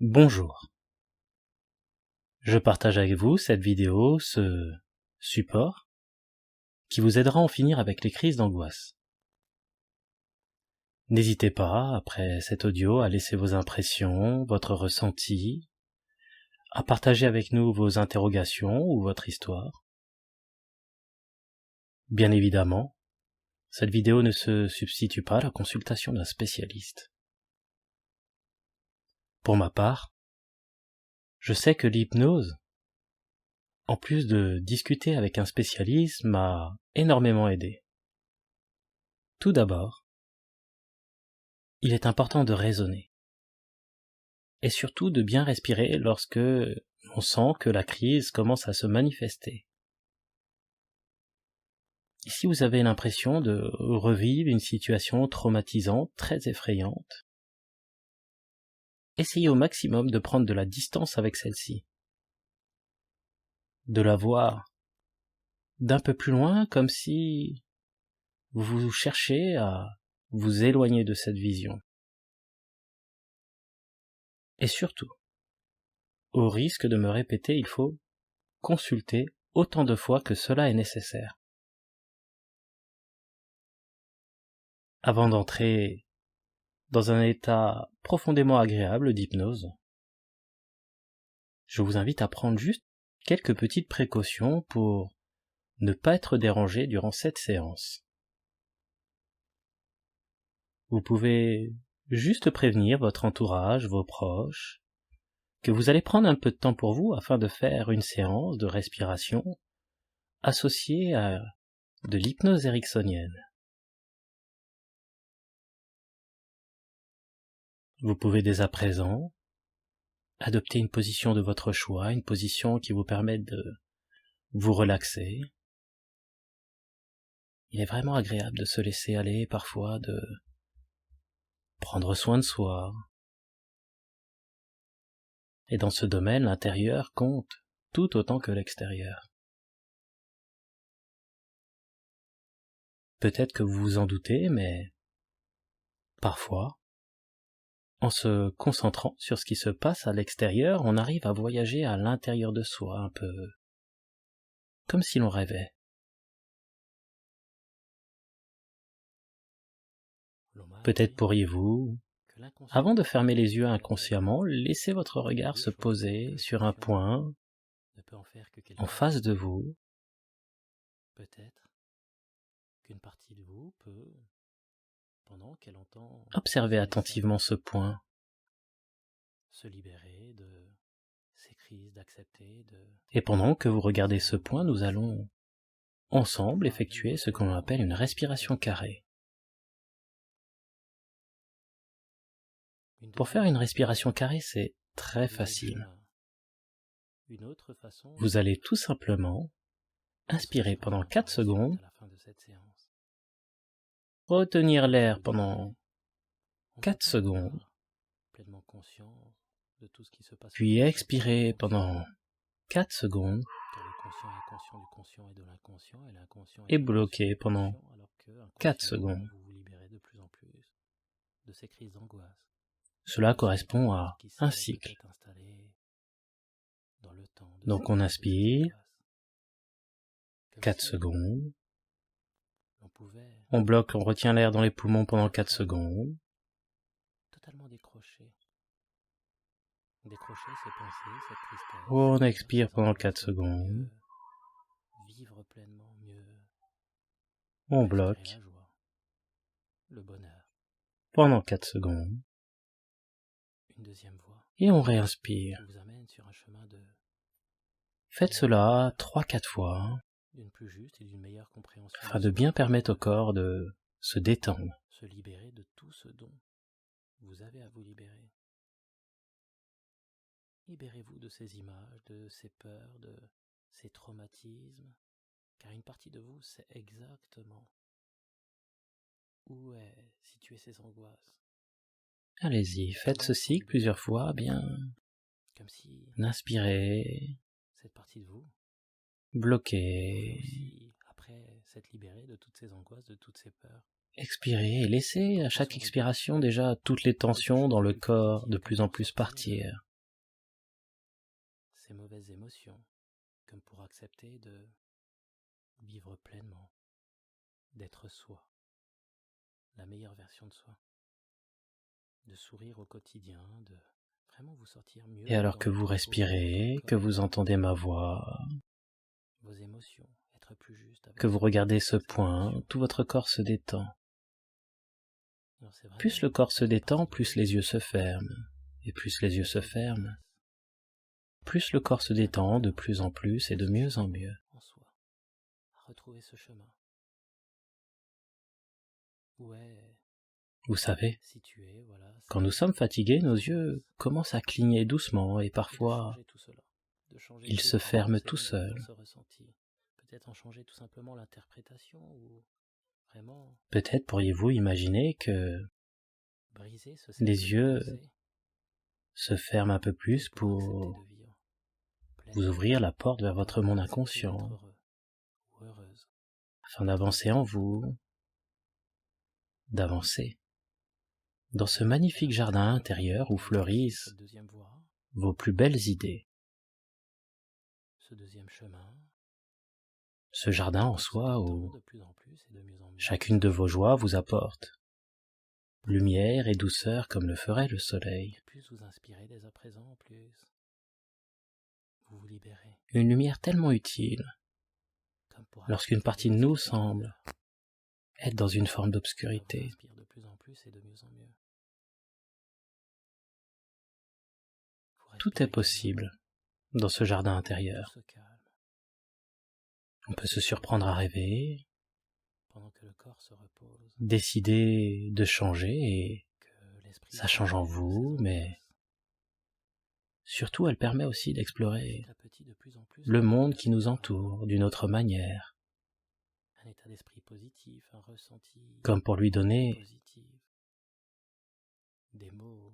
Bonjour, je partage avec vous cette vidéo, ce support, qui vous aidera à en finir avec les crises d'angoisse. N'hésitez pas, après cet audio, à laisser vos impressions, votre ressenti, à partager avec nous vos interrogations ou votre histoire. Bien évidemment, cette vidéo ne se substitue pas à la consultation d'un spécialiste. Pour ma part, je sais que l'hypnose, en plus de discuter avec un spécialiste, m'a énormément aidé. Tout d'abord, il est important de raisonner, et surtout de bien respirer lorsque on sent que la crise commence à se manifester. Et si vous avez l'impression de revivre une situation traumatisante, très effrayante, essayez au maximum de prendre de la distance avec celle-ci, de la voir d'un peu plus loin, comme si vous cherchez à vous éloigner de cette vision. Et surtout, au risque de me répéter, il faut consulter autant de fois que cela est nécessaire. Avant d'entrer dans un état profondément agréable d'hypnose, je vous invite à prendre juste quelques petites précautions pour ne pas être dérangé durant cette séance. Vous pouvez juste prévenir votre entourage, vos proches, que vous allez prendre un peu de temps pour vous afin de faire une séance de respiration associée à de l'hypnose ericksonienne. Vous pouvez dès à présent adopter une position de votre choix, une position qui vous permette de vous relaxer. Il est vraiment agréable de se laisser aller, parfois de prendre soin de soi. Et dans ce domaine, l'intérieur compte tout autant que l'extérieur. Peut-être que vous vous en doutez, mais parfois, en se concentrant sur ce qui se passe à l'extérieur, on arrive à voyager à l'intérieur de soi, un peu comme si l'on rêvait. Peut-être pourriez-vous, avant de fermer les yeux inconsciemment, laisser votre regard se poser sur un point en face de vous. Peut-être qu'une partie de vous peut, pendant qu'elle entend, observer attentivement ce point, se libérer de ces crises, d'accepter, Et pendant que vous regardez ce point, nous allons ensemble effectuer ce qu'on appelle une respiration carrée. Pour faire une respiration carrée, c'est très facile. Vous allez tout simplement inspirer pendant 4 secondes, retenir l'air pendant 4 secondes, puis expirer pendant 4 secondes et bloquer pendant 4 secondes. Cela correspond à un cycle. Donc on inspire 4 secondes, on bloque, on retient l'air dans les poumons pendant 4 secondes, on expire pendant 4 secondes, on bloque pendant 4 secondes, et on réinspire. Faites cela 3-4 fois, afin de bien permettre au corps de se détendre. Libérez-vous de ces images, de ces peurs, de ces traumatismes, car une partie de vous sait exactement où est située ces angoisses. Allez-y, faites ceci plusieurs fois, bien. Inspirez, bloquez, expirez et laissez à chaque expiration déjà toutes les tensions dans le corps de plus en plus partir. mauvaises émotions, comme pour accepter de vivre pleinement, d'être soi, la meilleure version de soi, de sourire au quotidien, de vraiment vous sortir mieux. Et alors que vous respirez, que vous entendez ma voix, vos émotions, être plus juste avec que vous regardez ce point, tout votre corps se détend. Plus le corps se détend, plus les yeux se ferment. Et plus les yeux se ferment, plus le corps se détend de plus en plus et de mieux en mieux. Vous savez, quand nous sommes fatigués, nos yeux commencent à cligner doucement et parfois ils se ferment tout seuls. Peut-être pourriez-vous imaginer que les yeux se ferment un peu plus pour vous ouvrir la porte vers votre monde inconscient, afin d'avancer en vous, d'avancer dans ce magnifique jardin intérieur où fleurissent vos plus belles idées. Ce jardin en soi où chacune de vos joies vous apporte lumière et douceur comme le ferait le soleil. Une lumière tellement utile lorsqu'une partie de nous semble être dans une forme d'obscurité. Tout est possible dans ce jardin intérieur. On peut se surprendre à rêver, décider de changer et ça change en vous, mais surtout elle permet aussi d'explorer le monde qui nous entoure d'une autre manière, comme pour lui donner,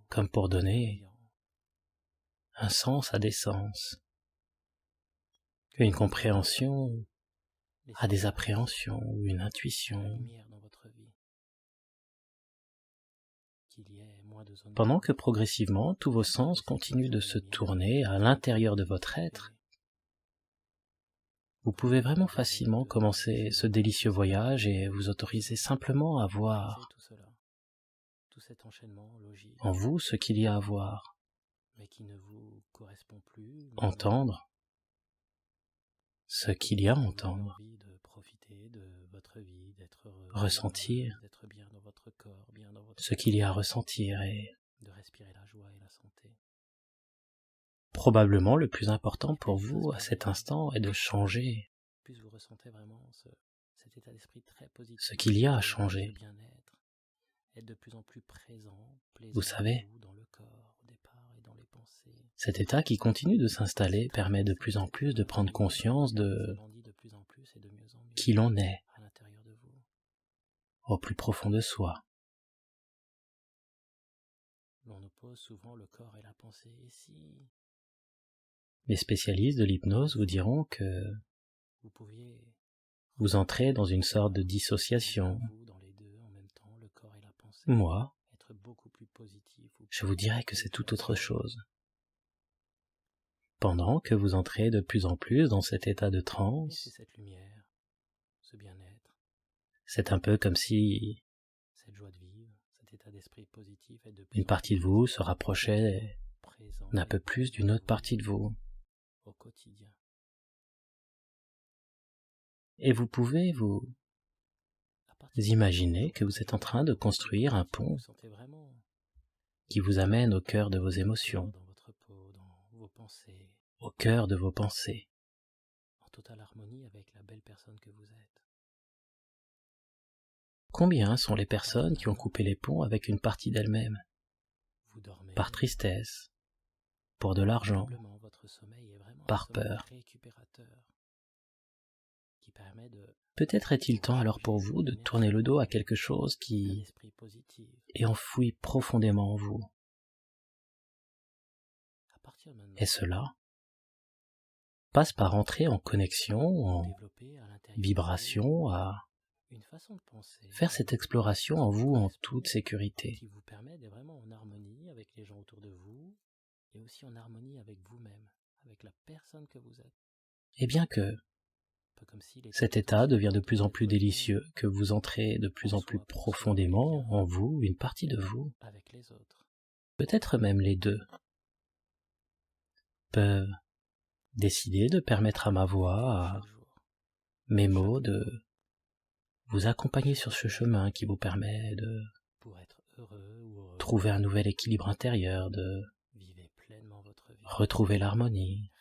comme pour donner un sens à des sens, une compréhension à des appréhensions ou une intuition. Pendant que progressivement tous vos sens continuent de se tourner à l'intérieur de votre être, vous pouvez vraiment facilement commencer ce délicieux voyage et vous autoriser simplement à voir en vous ce qu'il y a à voir, entendre ce qu'il y a à entendre, ressentir ce qu'il y a à ressentir et probablement le plus important pour vous à cet instant est de changer ce qu'il y a à changer. Vous savez, cet état qui continue de s'installer permet de plus en plus de prendre conscience de qui l'on est au plus profond de soi. Les spécialistes de l'hypnose vous diront que vous entrez dans une sorte de dissociation. Moi, je vous dirais que c'est tout autre chose. Pendant que vous entrez de plus en plus dans cet état de transe, c'est un peu comme si une partie de vous se rapprochait d'un peu plus d'une autre partie de vous. Et vous pouvez vous imaginer que vous êtes en train de construire un pont qui vous amène au cœur de vos émotions, au cœur de vos pensées, en totale harmonie avec la belle personne que vous êtes. Combien sont les personnes qui ont coupé les ponts avec une partie d'elles-mêmes, par tristesse, pour de l'argent, par peur? Peut-être est-il temps alors pour vous de tourner le dos à quelque chose qui est enfoui profondément en vous. Et cela passe par entrer en connexion, en vibration, à faire cette exploration en vous en toute sécurité. Qui vous permet d'être vraiment en harmonie avec les gens autour de vous et aussi en harmonie avec vous-même, Et bien que cet état devient de plus en plus délicieux, que vous entrez de plus en plus profondément en vous, une partie de vous, peut-être même les deux, peuvent décider de permettre à ma voix, à mes mots, de vous accompagner sur ce chemin qui vous permet de trouver un nouvel équilibre intérieur, de retrouver l'harmonie,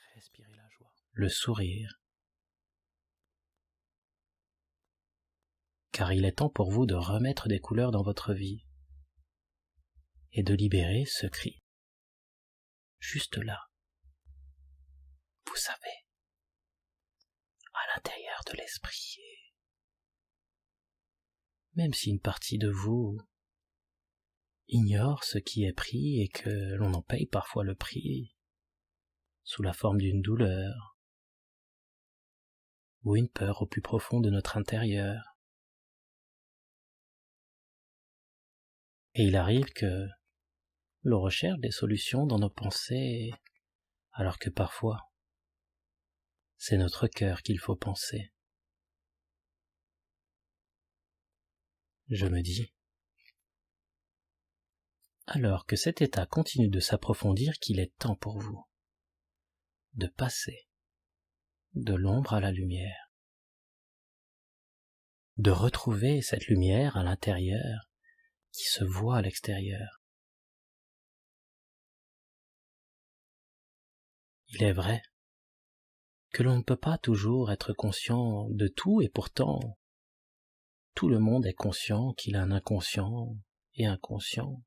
le sourire. Car il est temps pour vous de remettre des couleurs dans votre vie et de libérer ce cri. Juste là. Vous savez, à l'intérieur de l'esprit. Même si une partie de vous ignore ce qui est pris et que l'on en paye parfois le prix, sous la forme d'une douleur ou une peur au plus profond de notre intérieur. Et il arrive que l'on recherche des solutions dans nos pensées, alors que parfois, c'est notre cœur qu'il faut penser. Je me dis, alors que cet état continue de s'approfondir, qu'il est temps pour vous de passer de l'ombre à la lumière, de retrouver cette lumière à l'intérieur qui se voit à l'extérieur. Il est vrai que l'on ne peut pas toujours être conscient de tout et pourtant tout le monde est conscient qu'il a un inconscient et inconscient.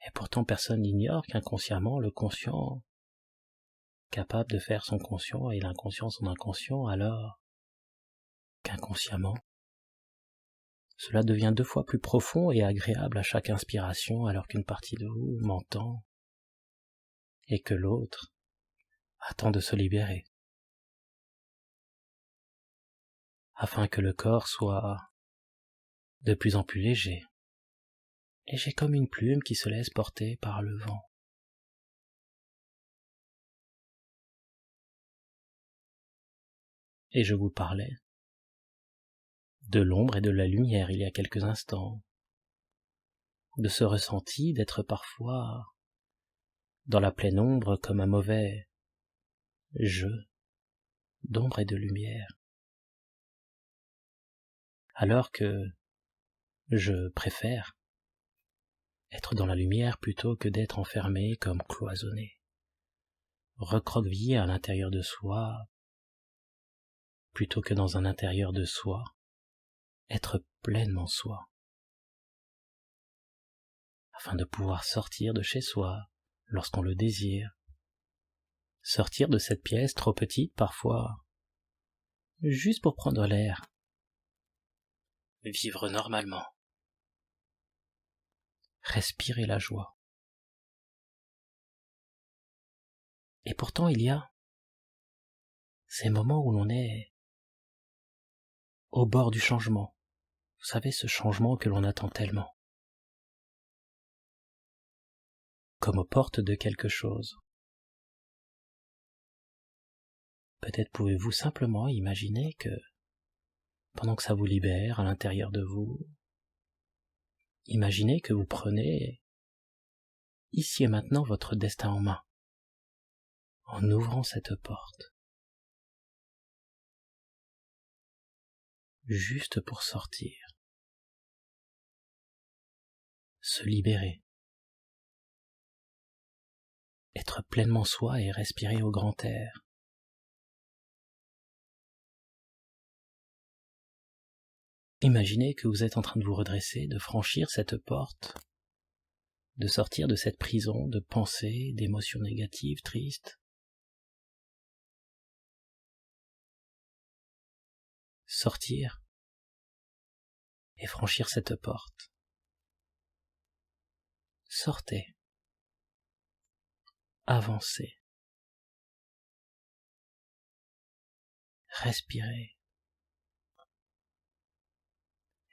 Et pourtant personne n'ignore qu'inconsciemment le conscient, capable de faire son conscient et l'inconscient son inconscient, alors qu'inconsciemment, cela devient 2 fois plus profond et agréable à chaque inspiration alors qu'une partie de vous m'entend et que l'autre attend de se libérer, afin que le corps soit de plus en plus léger, léger comme une plume qui se laisse porter par le vent. Et je vous parlais de l'ombre et de la lumière il y a quelques instants, de ce ressenti d'être parfois dans la pleine ombre comme un mauvais jeu d'ombre et de lumière, alors que je préfère être dans la lumière plutôt que d'être enfermé comme cloisonné, recroquevillé à l'intérieur de soi, plutôt que dans un intérieur de soi, être pleinement soi, afin de pouvoir sortir de chez soi lorsqu'on le désire, sortir de cette pièce trop petite parfois, juste pour prendre l'air, vivre normalement, respirer la joie. Et pourtant il y a ces moments où l'on est au bord du changement. Vous savez, ce changement que l'on attend tellement, comme aux portes de quelque chose. Peut-être pouvez-vous simplement imaginer que, pendant que ça vous libère à l'intérieur de vous, imaginez que vous prenez ici et maintenant votre destin en main, en ouvrant cette porte, juste pour sortir, se libérer, être pleinement soi et respirer au grand air. Imaginez que vous êtes en train de vous redresser, de franchir cette porte, de sortir de cette prison de pensées, d'émotions négatives, tristes. Sortir et franchir cette porte. Sortez, avancez, respirez.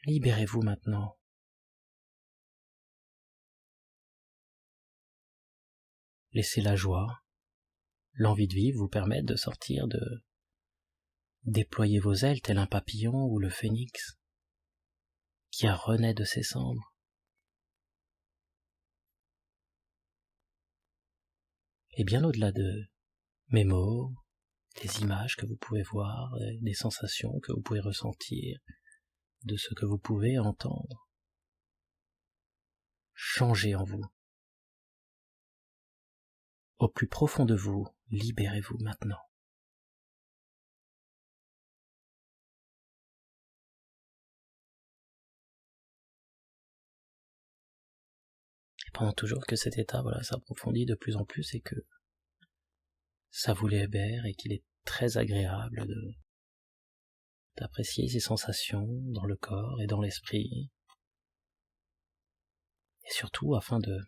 Libérez-vous maintenant. Laissez la joie, l'envie de vivre vous permette de sortir, de déployer vos ailes tel un papillon ou le phénix qui renaît de ses cendres. Et bien au-delà de mes mots, des images que vous pouvez voir, des sensations que vous pouvez ressentir, de ce que vous pouvez entendre, changez en vous. Au plus profond de vous, libérez-vous maintenant. Et pendant toujours que cet état s'approfondit de plus en plus et que ça vous libère et qu'il est très agréable d'apprécier ces sensations dans le corps et dans l'esprit. Et surtout afin de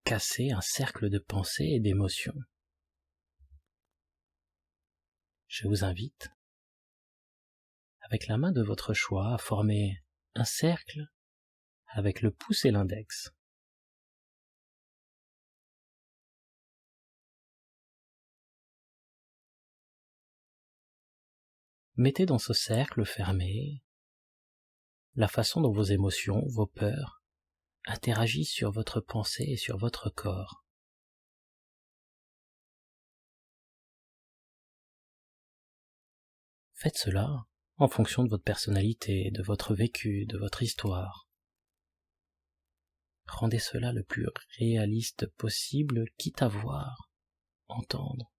casser un cercle de pensées et d'émotions. Je vous invite, avec la main de votre choix, à former un cercle avec le pouce et l'index. Mettez dans ce cercle fermé la façon dont vos émotions, vos peurs, interagissent sur votre pensée et sur votre corps. Faites cela en fonction de votre personnalité, de votre vécu, de votre histoire. Rendez cela le plus réaliste possible, quitte à voir, entendre,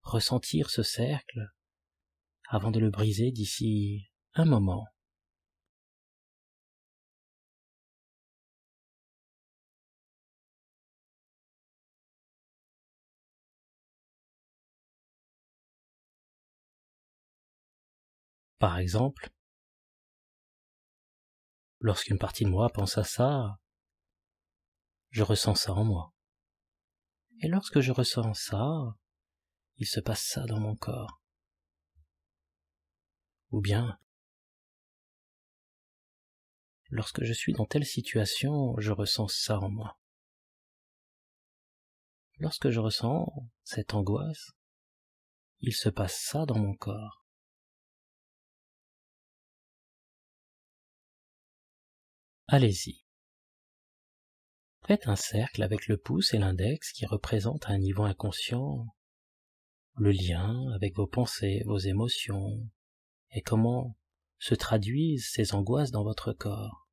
ressentir ce cercle avant de le briser d'ici un moment. Par exemple, lorsqu'une partie de moi pense à ça, je ressens ça en moi. Et lorsque je ressens ça, il se passe ça dans mon corps. Ou bien, lorsque je suis dans telle situation, je ressens ça en moi. Lorsque je ressens cette angoisse, il se passe ça dans mon corps. Allez-y. Faites un cercle avec le pouce et l'index qui représentent à un niveau inconscient le lien avec vos pensées, vos émotions, et comment se traduisent ces angoisses dans votre corps.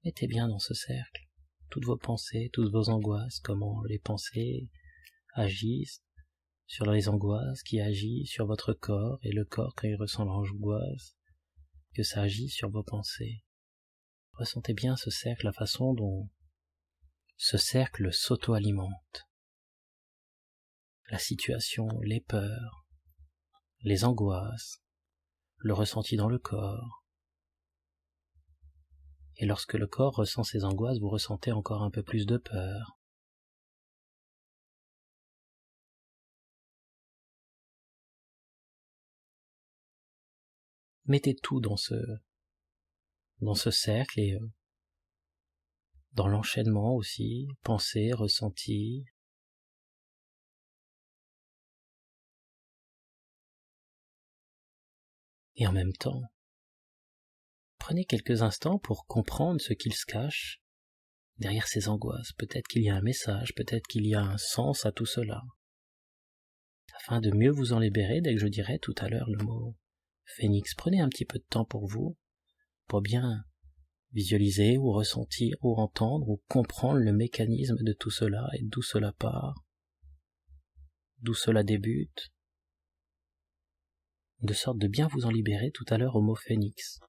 Mettez bien dans ce cercle toutes vos pensées, toutes vos angoisses, comment les pensées agissent sur les angoisses, qui agissent sur votre corps, et le corps quand il ressent l'angoisse, que ça agit sur vos pensées. Ressentez bien ce cercle, la façon dont ce cercle s'auto-alimente. La situation, les peurs, les angoisses, le ressenti dans le corps. Et lorsque le corps ressent ces angoisses, vous ressentez encore un peu plus de peur. Mettez tout dans ce cercle et dans l'enchaînement aussi, pensées, ressentis. Et en même temps, prenez quelques instants pour comprendre ce qu'il se cache derrière ces angoisses. Peut-être qu'il y a un message, peut-être qu'il y a un sens à tout cela. Afin de mieux vous en libérer, dès que je dirai tout à l'heure le mot phénix, prenez un petit peu de temps pour vous, pour bien visualiser ou ressentir ou entendre ou comprendre le mécanisme de tout cela et d'où cela part, d'où cela débute, de sorte de bien vous en libérer tout à l'heure au mot phénix.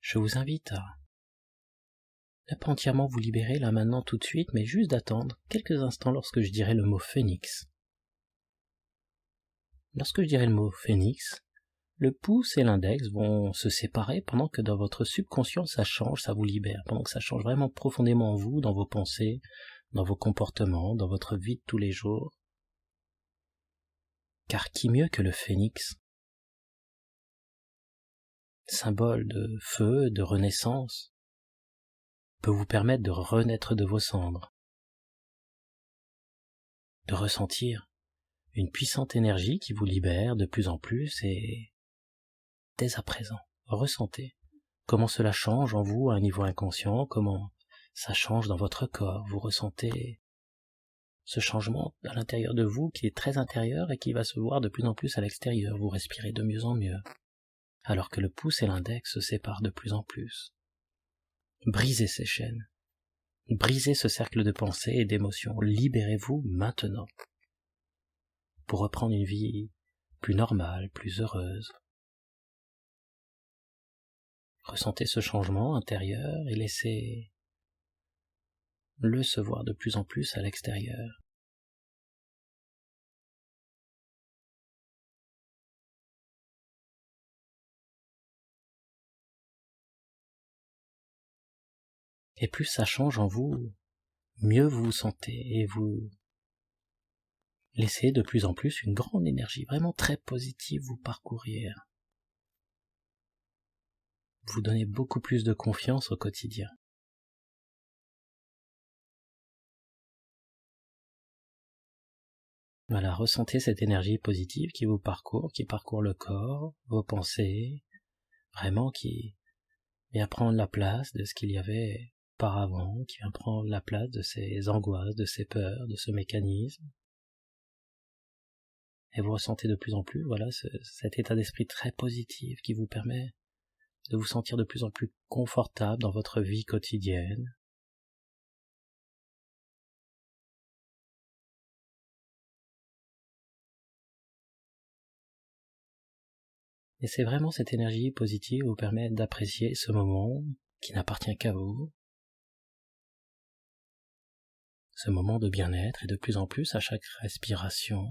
Je vous invite à Ne pas entièrement vous libérer là maintenant tout de suite, mais juste d'attendre quelques instants lorsque je dirai le mot phénix. Lorsque je dirai le mot phénix, le pouce et l'index vont se séparer pendant que dans votre subconscient ça change, ça vous libère, pendant que ça change vraiment profondément en vous, dans vos pensées, dans vos comportements, dans votre vie de tous les jours. Car qui mieux que le phénix, symbole de feu, de renaissance, peut vous permettre de renaître de vos cendres, de ressentir une puissante énergie qui vous libère de plus en plus et dès à présent, ressentez comment cela change en vous à un niveau inconscient, comment ça change dans votre corps, vous ressentez ce changement à l'intérieur de vous qui est très intérieur et qui va se voir de plus en plus à l'extérieur, vous respirez de mieux en mieux, alors que le pouce et l'index se séparent de plus en plus. Brisez ces chaînes, brisez ce cercle de pensée et d'émotions, libérez-vous maintenant pour reprendre une vie plus normale, plus heureuse. Ressentez ce changement intérieur et laissez-le se voir de plus en plus à l'extérieur. Et plus ça change en vous, mieux vous vous sentez et vous laissez de plus en plus une grande énergie, vraiment très positive vous parcourir. Vous donnez beaucoup plus de confiance au quotidien. Voilà, ressentez cette énergie positive qui vous parcourt, qui parcourt le corps, vos pensées, vraiment qui vient prendre la place de ce qu'il y avait auparavant, qui vient prendre la place de ces angoisses, de ces peurs, de ce mécanisme. Et vous ressentez de plus en plus, voilà, cet état d'esprit très positif qui vous permet de vous sentir de plus en plus confortable dans votre vie quotidienne. Et c'est vraiment cette énergie positive qui vous permet d'apprécier ce moment qui n'appartient qu'à vous. Ce moment de bien-être et de plus en plus à chaque respiration.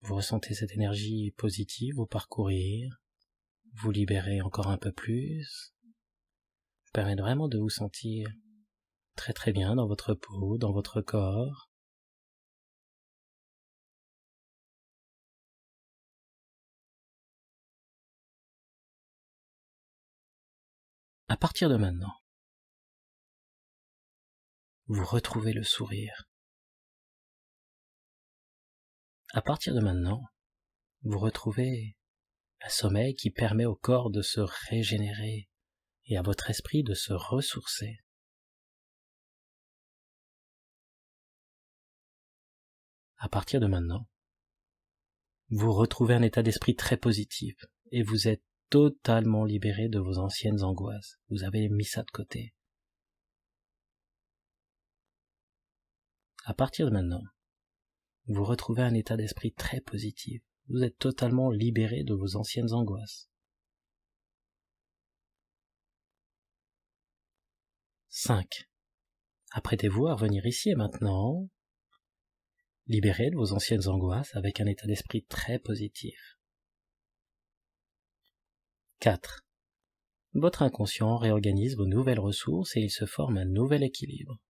Vous ressentez cette énergie positive vous parcourir, vous libérer encore un peu plus, vous permettre vraiment de vous sentir très très bien dans votre peau, dans votre corps. À partir de maintenant, vous retrouvez le sourire. À partir de maintenant, vous retrouvez un sommeil qui permet au corps de se régénérer et à votre esprit de se ressourcer. À partir de maintenant, vous retrouvez un état d'esprit très positif et vous êtes totalement libéré de vos anciennes angoisses. Vous avez mis ça de côté. À partir de maintenant, vous retrouvez un état d'esprit très positif. Vous êtes totalement libéré de vos anciennes angoisses. 5. Apprêtez-vous à revenir ici et maintenant, libéré de vos anciennes angoisses avec un état d'esprit très positif. 4. Votre inconscient réorganise vos nouvelles ressources et il se forme un nouvel équilibre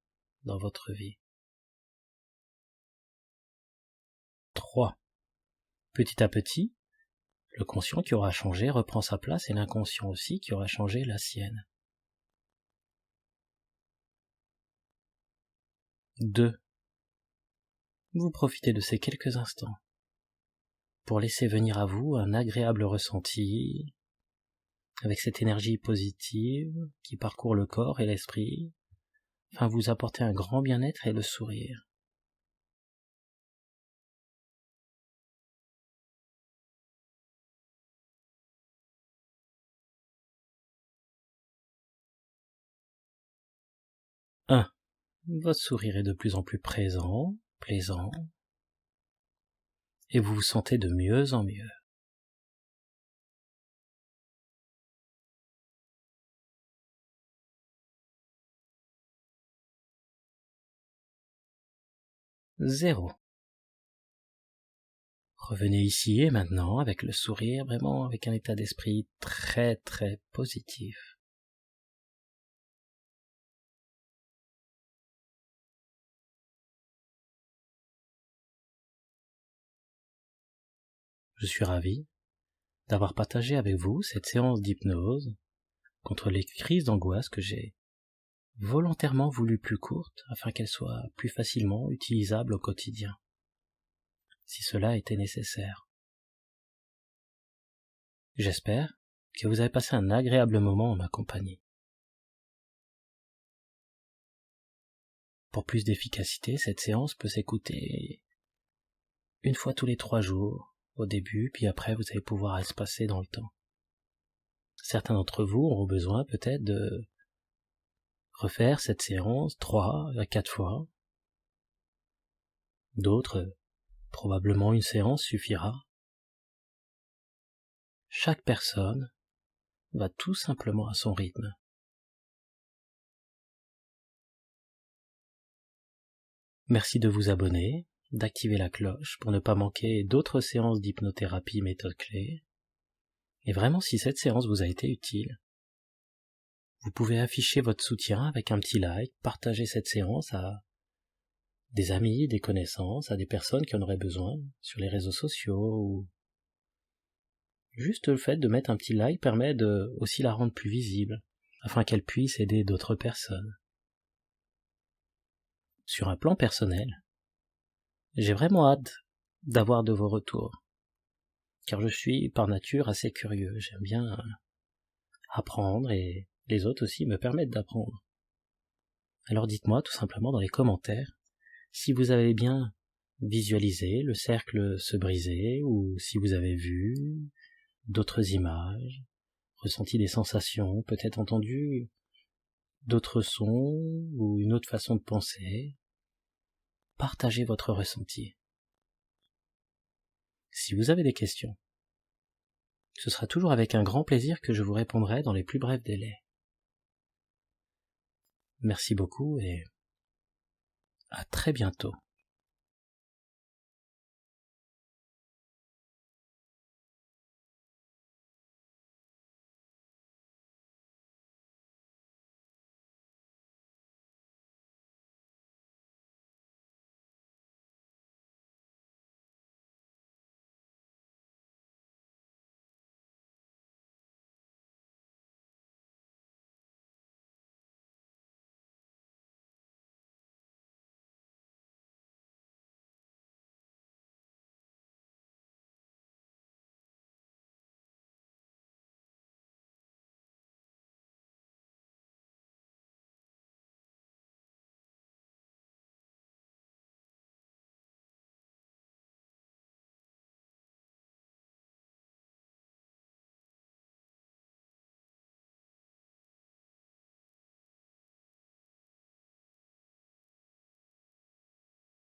dans votre vie. 3. Petit à petit, le conscient qui aura changé reprend sa place et l'inconscient aussi qui aura changé la sienne. 2. Vous profitez de ces quelques instants pour laisser venir à vous un agréable ressenti avec cette énergie positive qui parcourt le corps et l'esprit, afin de vous apporter un grand bien-être et le sourire. Votre sourire est de plus en plus présent, plaisant, et vous vous sentez de mieux en mieux. 0. Revenez ici et maintenant avec le sourire, vraiment avec un état d'esprit très très positif. Je suis ravi d'avoir partagé avec vous cette séance d'hypnose contre les crises d'angoisse que j'ai volontairement voulu plus courte afin qu'elle soit plus facilement utilisable au quotidien, si cela était nécessaire. J'espère que vous avez passé un agréable moment en ma compagnie. Pour plus d'efficacité, cette séance peut s'écouter une fois tous les 3 jours, au début, puis après vous allez pouvoir espacer dans le temps. Certains d'entre vous auront besoin peut-être de refaire cette séance 3 à 4 fois. D'autres, probablement une séance suffira. Chaque personne va tout simplement à son rythme. Merci de vous abonner, d'activer la cloche pour ne pas manquer d'autres séances d'hypnothérapie méthode clé. Et vraiment, si cette séance vous a été utile, vous pouvez afficher votre soutien avec un petit like, partager cette séance à des amis, des connaissances, à des personnes qui en auraient besoin sur les réseaux sociaux, ou juste le fait de mettre un petit like permet de aussi la rendre plus visible, afin qu'elle puisse aider d'autres personnes. Sur un plan personnel, j'ai vraiment hâte d'avoir de vos retours, car je suis par nature assez curieux, j'aime bien apprendre et les autres aussi me permettent d'apprendre. Alors dites-moi tout simplement dans les commentaires si vous avez bien visualisé le cercle se briser, ou si vous avez vu d'autres images, ressenti des sensations, peut-être entendu d'autres sons ou une autre façon de penser. Partagez votre ressenti. Si vous avez des questions, ce sera toujours avec un grand plaisir que je vous répondrai dans les plus brefs délais. Merci beaucoup et à très bientôt.